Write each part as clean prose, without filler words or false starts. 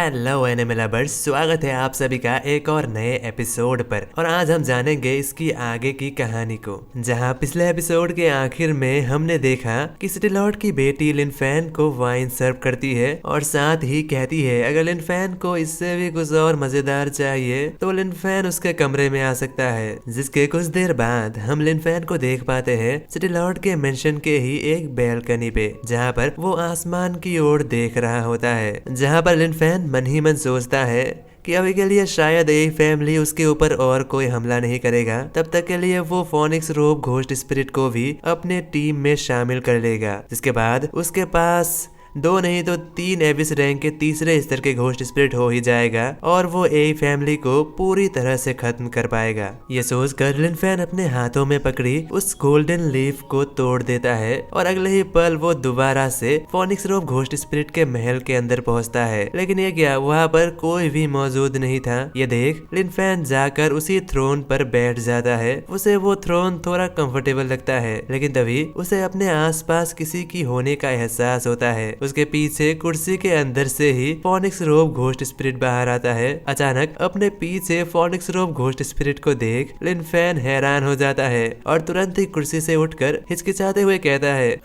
Hello anime lovers, स्वागत है आप सभी का एक और नए एपिसोड पर। और आज हम जानेंगे इसकी आगे की कहानी को, जहां पिछले एपिसोड के आखिर में हमने देखा कि सिटी लॉर्ड की बेटी लिनफेन को वाइन सर्व करती है और साथ ही कहती है अगर लिनफेन को इससे भी कुछ और मजेदार चाहिए तो लिनफेन उसके कमरे में आ सकता है। जिसके कुछ देर बाद हम लिनफेन को देख पाते हैं सिटी लॉर्ड के मेंशन के ही एक बैल्कनी पे, जहाँ पर वो आसमान की ओर देख रहा होता है, जहाँ पर लिनफेन मन ही मन सोचता है कि अभी के लिए शायद यही फैमिली उसके ऊपर और कोई हमला नहीं करेगा। तब तक के लिए वो फोनिक्स रोब घोस्ट स्पिरिट को भी अपने टीम में शामिल कर लेगा, जिसके बाद उसके पास 2 नहीं तो 3 एविस रैंक के तीसरे स्तर के घोस्ट स्पिरिट हो ही जाएगा और वो ए फैमिली को पूरी तरह से खत्म कर पाएगा। ये सोचकर लिनफेन अपने हाथों में पकड़ी उस गोल्डन लीफ को तोड़ देता है और अगले ही पल वो दोबारा से फोनिक्स रोब घोस्ट स्पिरिट के महल के अंदर पहुंचता है। लेकिन ये क्या, वहाँ पर कोई भी मौजूद नहीं था। ये देख लिनफेन जाकर उसी थ्रोन पर बैठ जाता है। उसे वो थ्रोन थोड़ा कंफर्टेबल लगता है, लेकिन तभी उसे अपने आसपास किसी की होने का एहसास होता है। उसके पीछे कुर्सी के अंदर से ही फोनिक्स रोब घोस्ट स्पिरिट बाहर आता है। अचानक अपने पीछे फोनिक्स रोब घोस्ट स्पिरिट को देख लिनफेन हैरान हो जाता है और तुरंत ही कुर्सी से उठकर हिचकिचाते हुए कहता है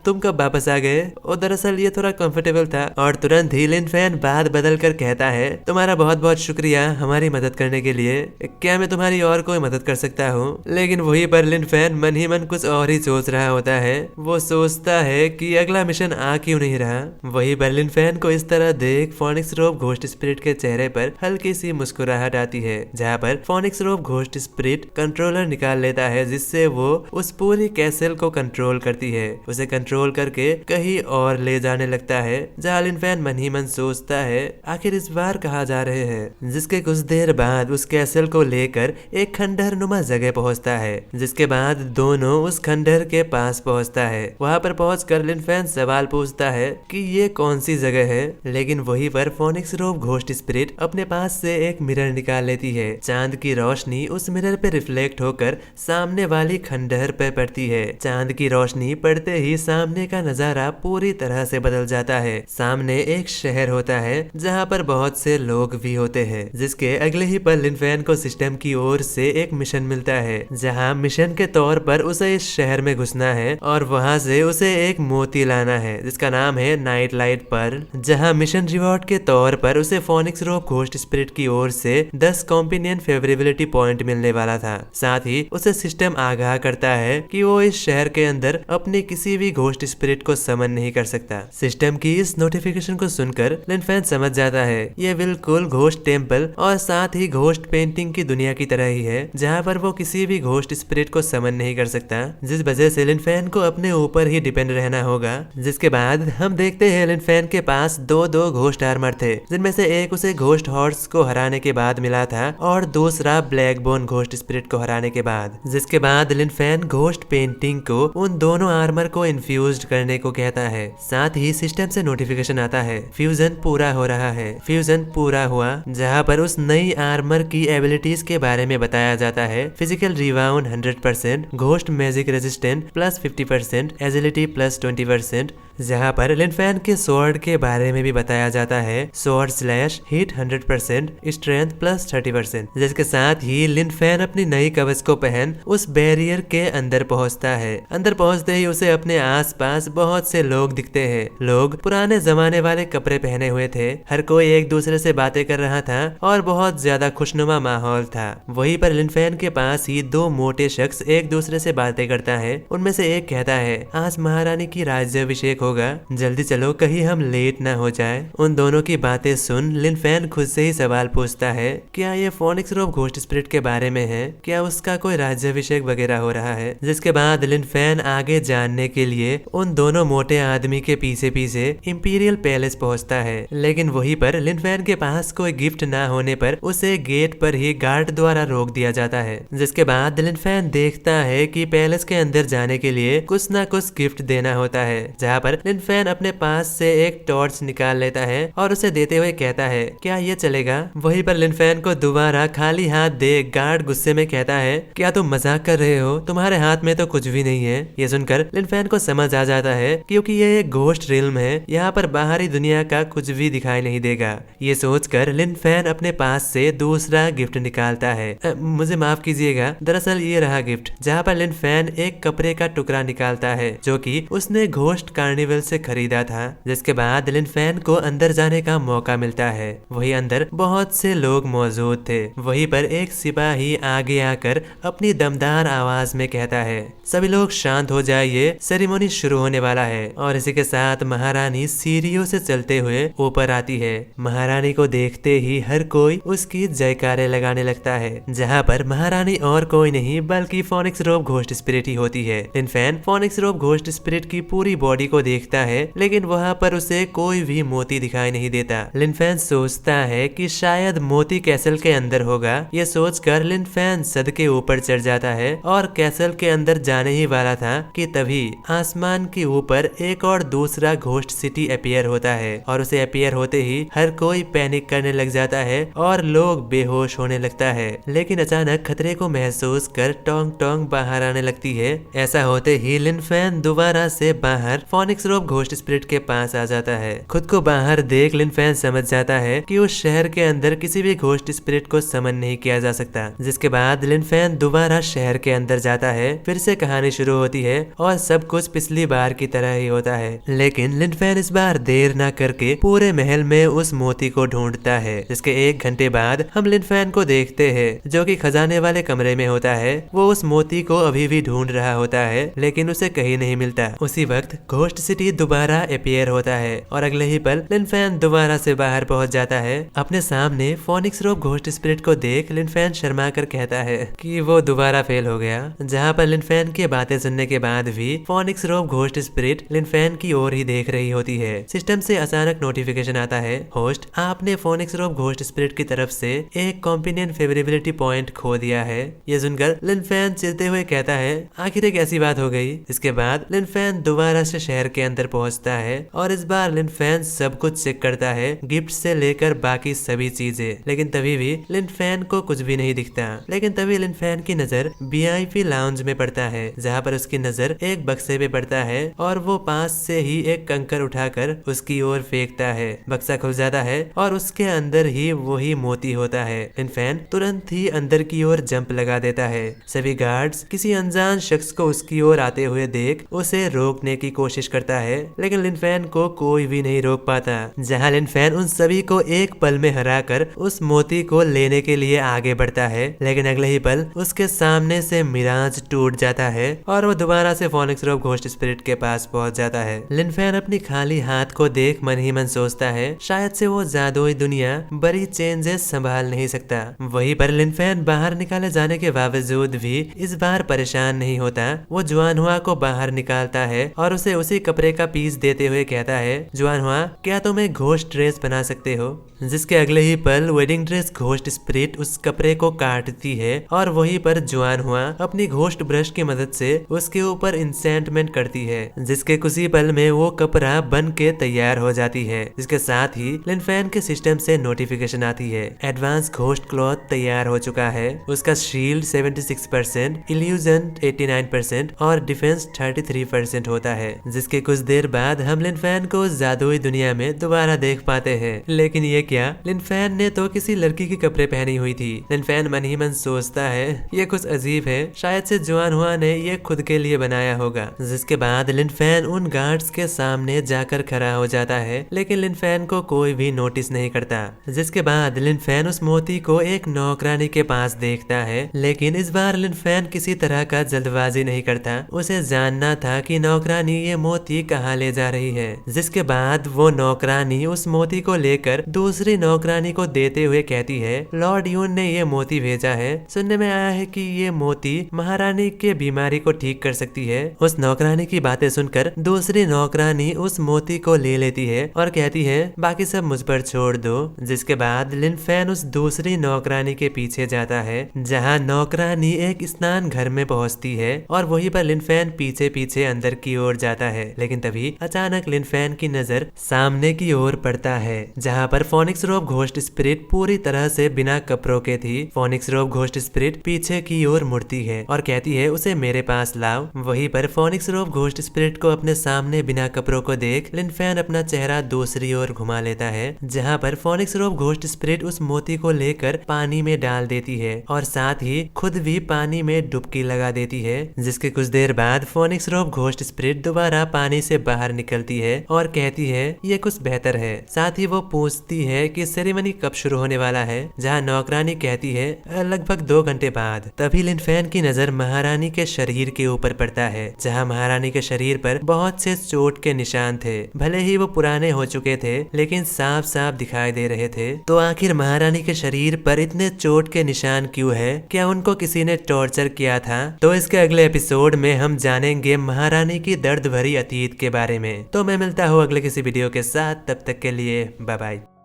तुम कब वापस आ गए? और दरअसल ये थोड़ा कंफर्टेबल था। और तुरंत ही लिनफेन बात बदल कर कहता है तुम्हारा बहुत बहुत शुक्रिया हमारी मदद करने के लिए। क्या मैं तुम्हारी और कोई मदद कर सकता हूँ? लेकिन वही पर लिनफेन मन ही मन कुछ और ही सोच रहा होता है। वो सोचता है कि अगला मिशन आ क्यों नहीं रहा। वही पर लिनफेन को इस तरह देख फोनिक्स रोब घोस्ट स्पिरिट के चेहरे पर हल्की सी मुस्कुराहट आती है, जहाँ पर फोनिक्स रोब घोस्ट स्पिरिट कंट्रोलर निकाल लेता है, जिससे वो उस पूरी कैसल को कंट्रोल करती है। उसे कंट्रोल करके कहीं और ले जाने लगता है, जहाँ लिनफेन मन ही मन सोचता है आखिर इस बार कहाँ जा रहे हैं। जिसके कुछ देर बाद उस कैसल को लेकर एक खंडहर नुमा जगह पहुँचता है, जिसके बाद दोनों उस खंडहर के पास पहुँचता है। वहाँ पर पहुँचकर लिनफेन सवाल पूछता है कि ये कौन सी जगह है। लेकिन वहीं पर फोनिक्स रोब घोस्ट स्पिरिट अपने पास से एक मिरर निकाल लेती है। चांद की रोशनी उस मिरर पे रिफ्लेक्ट होकर सामने वाली खंडहर पे पड़ती है। चांद की रोशनी पड़ते ही सामने का नजारा पूरी तरह से बदल जाता है। सामने एक शहर होता है जहाँ पर बहुत से लोग भी होते हैं। जिसके अगले ही पल लिनफेन को सिस्टम की ओर से एक मिशन मिलता है, जहाँ मिशन के तौर पर उसे इस शहर में घुसना है और वहाँ से उसे एक मोती लाना है जिसका नाम है नाइट लाइट पर्ल। जहां मिशन रिवॉर्ड के तौर पर उसे फोनिक्स रोब घोस्ट स्पिरिट की ओर से 10 कॉम्पिनियन फेवरेबिलिटी पॉइंट मिलने वाला था। साथ ही उसे सिस्टम आगाह करता है कि वो इस शहर के अंदर अपने किसी भी घोस्ट स्पिरिट को समन नहीं कर सकता। सिस्टम की इस नोटिफिकेशन को सुनकर लिनफेन समझ जाता है ये बिल्कुल घोस्ट टेम्पल और साथ ही घोस्ट पेंटिंग की दुनिया की तरह ही है, जहाँ पर वो किसी भी घोस्ट स्पिरिट को समन नहीं कर सकता, जिस वजह से लिनफेन को अपने ऊपर ही डिपेंड रहना होगा। जिसके बाद हम देखते हैं लिनफेन के पास दो घोस्ट आर्मर थे, जिनमें से एक उसे घोस्ट हॉर्स को हराने के बाद मिला था और दूसरा ब्लैक बोन घोस्ट स्पिरिट को हराने के बाद। जिसके बाद लिनफेन घोस्ट पेंटिंग को उन दोनों आर्मर को इन्फ्यूज्ड करने को कहता है। साथ ही सिस्टम से नोटिफिकेशन आता है फ्यूजन पूरा हो रहा है। फ्यूजन पूरा हुआ, जहाँ पर उस नई आर्मर की एबिलिटीज के बारे में बताया जाता है। Physical rebound 100%, ghost magic resistant plus 50%, agility plus 20%, जहाँ पर लिनफेन के स्वॉर्ड के बारे में भी बताया जाता है। Sword slash hit 100%, strength plus 30%। जिसके साथ ही लिनफेन अपनी नई कवच को पहन उस बैरियर के अंदर पहुंचता है। अंदर पहुंचते ही उसे अपने आसपास बहुत से लोग दिखते हैं। लोग पुराने जमाने वाले कपड़े पहने हुए थे। हर कोई एक दूसरे से बातें कर रहा था और बहुत ज्यादा खुशनुमा माहौल था। वहीं पर लिनफेन के पास ही 2 मोटे शख्स एक दूसरे से बातें करता है। उनमें से एक कहता है आज महारानी की राज्याभिषेक होगा, जल्दी चलो कहीं हम लेट ना हो जाए। उन दोनों की बातें सुन लिनफेन खुद से ही सवाल पूछता है क्या ये फोनिक्स रोब घोस्ट स्पिरिट के बारे में है? क्या उसका कोई राज्याभिषेक वगैरह हो रहा है? जिसके बाद लिनफेन आगे जानने के लिए उन दोनों मोटे आदमी के पीछे पीछे इंपीरियल पैलेस पहुंचता है। लेकिन वहीं पर लिनफेन के पास कोई गिफ्ट ना होने पर उसे गेट पर ही गार्ड द्वारा रोक दिया जाता है। जिसके बाद लिनफेन देखता है कि पैलेस के अंदर जाने के लिए कुछ ना कुछ गिफ्ट देना होता है, जहाँ पर पर लिनफेन अपने पास से एक टॉर्च निकाल लेता है और उसे देते हुए कहता है, क्या ये चलेगा? वहीं पर लिनफेन को दोबारा खाली हाथ देख गार्ड गुस्से में कहता है, क्या तुम मजाक कर रहे हो? तुम्हारे हाथ में तो कुछ भी नहीं है। ये सुनकर लिनफेन को समझ आ जाता है क्योंकि ये एक घोस्ट रिल्म है, यहाँ पर बाहरी दुनिया का कुछ भी दिखाई नहीं देगा। ये सोचकर लिनफेन अपने पास से दूसरा गिफ्ट निकालता है। मुझे माफ कीजिएगा, दरअसल ये रहा गिफ्ट। जहाँ पर लिनफेन एक कपड़े का टुकड़ा निकालता है जो कि उसने घोस्ट कार्निवल से खरीदा था। जिसके बाद लिनफेन को अंदर जाने का मौका मिलता है। वही अंदर बहुत से लोग मौजूद थे। वहीं पर एक सिपाही आगे आकर अपनी दमदार आवाज में कहता है, सभी लोग शांत हो जाइए, सेरेमनी शुरू होने वाला है। और इसी के साथ महारानी सीढ़ियों से चलते हुए ऊपर आती है। महारानी को देखते ही हर कोई उसकी जयकारे लगाने लगता है। जहाँ पर महारानी और कोई नहीं बल्कि फोनिक्स रोब घोस्ट स्पिरिट ही होती है। लिनफेन फोनिक्स रोब घोस्ट स्पिरिट की पूरी बॉडी को देखता है लेकिन वहाँ पर उसे कोई भी मोती दिखाई नहीं देता। लिनफेन सोचता है कि शायद मोती कैसल के अंदर होगा। ये सोचकर लिनफेन सद के ऊपर चढ़ जाता है और कैसल के अंदर जाने ही वाला था कि तभी आसमान के ऊपर एक और दूसरा घोस्ट सिटी अपीयर होता है और उसे अपीयर होते ही हर कोई पैनिक करने लग जाता है और लोग बेहोश होने लगता है। लेकिन अचानक खतरे को महसूस कर टोंग टोंग बाहर आने लगती है। ऐसा होते ही लिनफेन दोबारा से बाहर फोनिक्स रोब घोस्ट स्पिरिट के पास आ जाता है। खुद को बाहर देख लिनफेन समझ जाता है कि उस शहर के अंदर किसी भी घोस्ट स्पिरिट को समन नहीं किया जा सकता। जिसके बाद लिनफेन दोबारा शहर के अंदर जाता है। फिर से कहानी शुरू होती है और सब कुछ पिछली बार की तरह ही होता है। लेकिन लिनफेन इस बार देर न करके पूरे महल में उस मोती को ढूंढता है। जिसके 1 घंटे बाद हम लिनफेन को देखते हैं जो कि खजाने वाले कमरे में होता है। वो उस मोती को अभी भी ढूंढ रहा होता है लेकिन उसे कहीं नहीं मिलता। उसी वक्त घोस्ट सिटी दोबारा अपीयर होता है और अगले ही पल लिनफेन दोबारा से बाहर पहुंच जाता है। अपने सामने फोनिक्स रोब घोस्ट स्पिरिट को देख लिनफेन शर्मा कर कहता है कि वो दोबारा फेल हो गया। जहाँ पर लिनफेन की बातें सुनने के बाद भी फोनिक्स रोब घोस्ट स्पिरिट लिनफेन की ओर ही देख रही होती है। सिस्टम से अचानक नोटिफिकेशन आता है, होस्ट आपने फोनिक्स रोब घोस्ट स्पिरिट की तरफ से एक कॉम्पिनियन फेवरेबिलिटी पॉइंट खो दिया है। ये सुनकर लिनफेन चिल्ते हुए कहता है, आखिर एक ऐसी बात हो गई। इसके बाद लिनफेन दोबारा से शहर के अंदर पहुंचता है और इस बार लिनफेन सब कुछ चेक करता है, गिफ्ट से लेकर बाकी सभी चीजें। लेकिन तभी भी लिनफेन को कुछ भी नहीं दिखता। लेकिन तभी लिनफेन की नजर VIP लाउंज में पड़ता है जहाँ पर उसकी नजर एक बक्से पे पड़ता है और वो पास से ही एक कंकर उठाकर उसकी ओर फेंकता है। बक्सा खुल जाता है और उसके अंदर ही वही मोती होता है। लिनफेन तुरंत ही अंदर की ओर जंप लगा देता है। सभी गार्ड्स किसी अनजान शख्स को उसकी ओर आते हुए देख उसे रोकने की कोशिश करता है लेकिन लिनफेन को कोई भी नहीं रोक पाता। जहाँ लिनफेन उन सभी को एक पल में हराकर उस मोती को लेने के लिए आगे बढ़ता है लेकिन अगले ही पल उसके सामने से मिराज टूट जाता है और वो दोबारा से फोनिक्स रोब घोस्ट स्पिरिट के पास पहुंच जाता है। लिनफेन अपनी खाली हाथ को देख मन ही मन सोचता है शायद से वो जादुई दुनिया बड़ी चेंजेस संभाल नहीं सकता। वहीं पर लिनफेन बाहर निकाले जाने के बावजूद भी इस बार परेशान नहीं होता। वो जुआनहुआ को बाहर निकालता है और उसे उसी कपड़े का पीस देते हुए कहता है, जुआनहुआ क्या तुम एक घोस्ट ड्रेस बना सकते हो? जिसके अगले ही पल वेडिंग ड्रेस घोस्ट स्पिरिट उस कपड़े को काटती है और वहीं पर जुआनहुआ अपनी घोस्ट ब्रश की मदद से उसके ऊपर इंसेंटमेंट करती है जिसके कुछ ही पल में वो कपड़ा बन के तैयार हो जाती है। इसके साथ ही लिनफेन के सिस्टम से नोटिफिकेशन आती है, एडवांस घोस्ट क्लॉथ तैयार हो चुका है। उसका शील्ड 76%, इल्यूजन 89% और डिफेंस 33% होता है। जिसके कुछ देर बाद हम लिनफेन को जादुई दुनिया में दोबारा देख पाते हैं। लेकिन ये क्या, लिनफेन ने तो किसी लड़की के कपड़े पहनी हुई थी। लिनफेन मन ही मन सोचता है ये कुछ अजीब है, शायद से जुआनहुआ ने ये खुद के लिए बनाया होगा। जिसके बाद लिनफेन उन गार्ड्स के सामने जाकर खड़ा हो जाता है लेकिन लिनफेन को कोई भी नोटिस नहीं करता। जिसके बाद लिनफेन उस मोती को एक नौकरानी के पास देखता है लेकिन इस बार लिनफेन किसी तरह का जल्दबाजी नहीं करता। उसे जानना था कि नौकरानी ये मोती कहाँ ले जा रही है। जिसके बाद वो नौकरानी उस मोती को लेकर दूसरी नौकरानी को देते हुए कहती है, लॉर्ड यून ने ये मोती भेजा है। सुनने में आया है कि ये मोती महारानी के बीमारी को ठीक कर सकती है। उस नौकरानी की बातें सुनकर दूसरी नौकरानी उस मोती को ले लेती है और कहती है, बाकी सब मुझ पर छोड़ दो। जिसके बाद लिनफेन उस दूसरी नौकरानी के पीछे जाता है जहाँ नौकरानी एक स्नान घर में पहुँचती है और वहीं पर लिनफेन पीछे पीछे अंदर की ओर जाता है। लेकिन तभी अचानक लिन फैन की नजर सामने की ओर पड़ता है, जहाँ पर फोनिक्स रोब घोस्ट स्पिरिट पूरी तरह से बिना कपड़ों के थी। फोनिक्स रोब घोस्ट स्पिरिट पीछे की ओर मुड़ती है और कहती है उसे मेरे पास लाओ। वहीं पर फोनिक्स रोब घोस्ट स्पिरिट को अपने सामने बिना कपड़ों को देख लिन फैन अपना चेहरा दूसरी ओर घुमा लेता है, जहाँ पर फोनिक्स रोब घोस्ट स्पिरिट उस मोती को लेकर पानी में डाल देती है और साथ ही खुद भी पानी में डुबकी लगा देती है। जिसके कुछ देर बाद फोनिक्स रोब घोस्ट स्पिरिट दोबारा पानी से बाहर निकलती है और कहती है ये कुछ बेहतर है। साथ ही वो पूछती है कि सेरेमनी कब शुरू होने वाला है, जहाँ नौकरानी कहती है लगभग 2 घंटे बाद। तभी लिन फैन की नजर महारानी के शरीर के ऊपर पड़ता है, जहाँ महारानी के शरीर पर बहुत से चोट के निशान थे। भले ही वो पुराने हो चुके थे लेकिन साफ साफ दिखाई दे रहे थे। तो आखिर महारानी के शरीर पर इतने चोट के निशान क्यों है? क्या उनको किसी ने टॉर्चर किया था? तो इसके अगले एपिसोड में हम जानेंगे महारानी की दर्द भरी अतीत के बारे में। तो मैं मिलता हूँ अगले किसी वीडियो के साथ, तब तक के लिए बाय बाय।